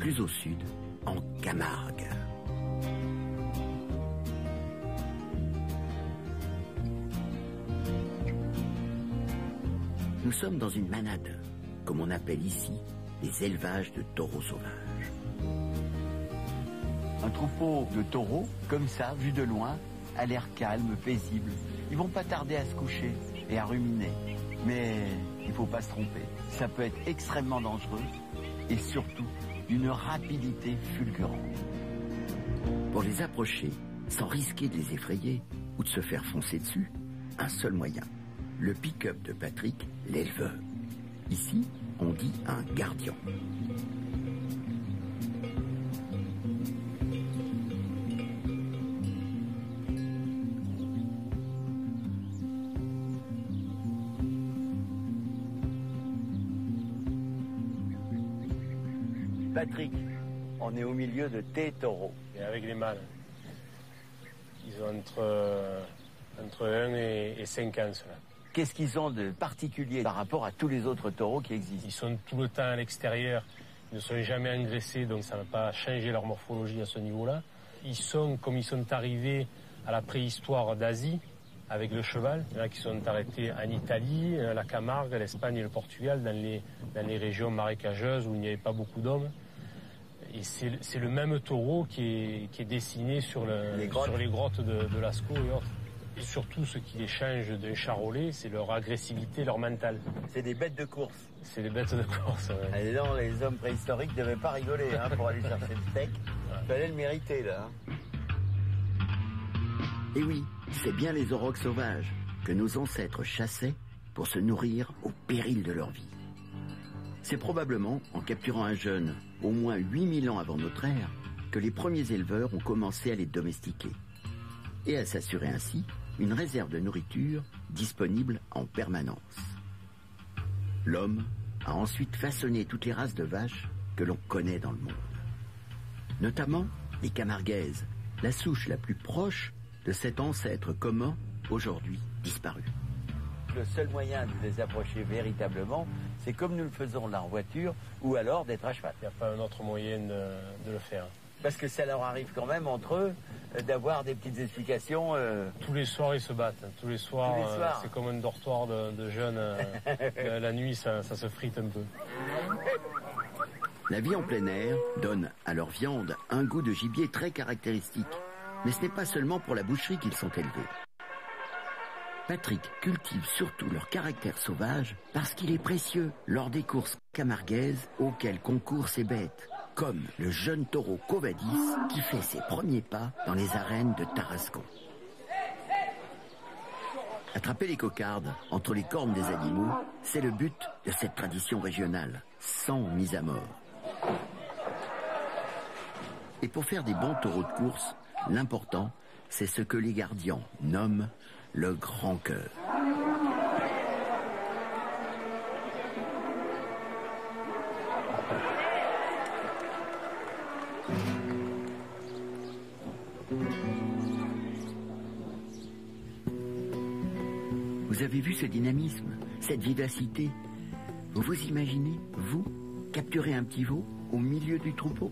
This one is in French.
plus au sud, en Camargue. Nous sommes dans une manade, comme on appelle ici les élevages de taureaux sauvages. Un troupeau de taureaux, comme ça, vu de loin, a l'air calme, paisible. Ils vont pas tarder à se coucher et à ruminer. Mais il faut pas se tromper. Ça peut être extrêmement dangereux et surtout d'une rapidité fulgurante. Pour les approcher, sans risquer de les effrayer ou de se faire foncer dessus, un seul moyen. Le pick-up de Patrick, l'éleveur. Ici, on dit un gardien. Patrick, on est au milieu de tes taureaux. Et avec les mâles. Ils ont entre 1 et 5 ans, ceux-là. Qu'est-ce qu'ils ont de particulier par rapport à tous les autres taureaux qui existent? Ils sont tout le temps à l'extérieur, ils ne sont jamais engraissés, donc ça n'a pas changé leur morphologie à ce niveau-là. Ils sont comme ils sont arrivés à la préhistoire d'Asie, avec le cheval. Il y en a qui sont arrêtés en Italie, la Camargue, l'Espagne et le Portugal, dans les régions marécageuses où il n'y avait pas beaucoup d'hommes. Et c'est le même taureau qui est dessiné sur les grottes de Lascaux et autres. Et surtout, ce qui les change d'un charolais, c'est leur agressivité, leur mental. C'est des bêtes de course. C'est des bêtes de course, ouais. Allez, non, les hommes préhistoriques ne devaient pas rigoler pour aller chercher le steak. Il fallait le mériter, là. Et oui, c'est bien les aurochs sauvages que nos ancêtres chassaient pour se nourrir au péril de leur vie. C'est probablement en capturant un jeune au moins 8000 ans avant notre ère que les premiers éleveurs ont commencé à les domestiquer et à s'assurer ainsi une réserve de nourriture disponible en permanence. L'homme a ensuite façonné toutes les races de vaches que l'on connaît dans le monde. Notamment les camarguaises, la souche la plus proche de cet ancêtre commun aujourd'hui disparu. Le seul moyen de les approcher véritablement, c'est comme nous le faisons là en voiture, ou alors d'être à cheval. Il n'y a pas un autre moyen de le faire. Parce que ça leur arrive quand même entre eux d'avoir des petites explications. Tous les soirs ils se battent. Tous les soirs. C'est comme un dortoir de jeunes. La nuit ça se frite un peu. La vie en plein air donne à leur viande un goût de gibier très caractéristique. Mais ce n'est pas seulement pour la boucherie qu'ils sont élevés. Patrick cultive surtout leur caractère sauvage parce qu'il est précieux lors des courses camarguaises auxquelles concourent ces bêtes, comme le jeune taureau Covadis qui fait ses premiers pas dans les arènes de Tarascon. Attraper les cocardes entre les cornes des animaux, c'est le but de cette tradition régionale, sans mise à mort. Et pour faire des bons taureaux de course, l'important, c'est ce que les gardiens nomment le grand cœur. Vous avez vu ce dynamisme, cette vivacité? Vous vous imaginez, vous, capturer un petit veau au milieu du troupeau?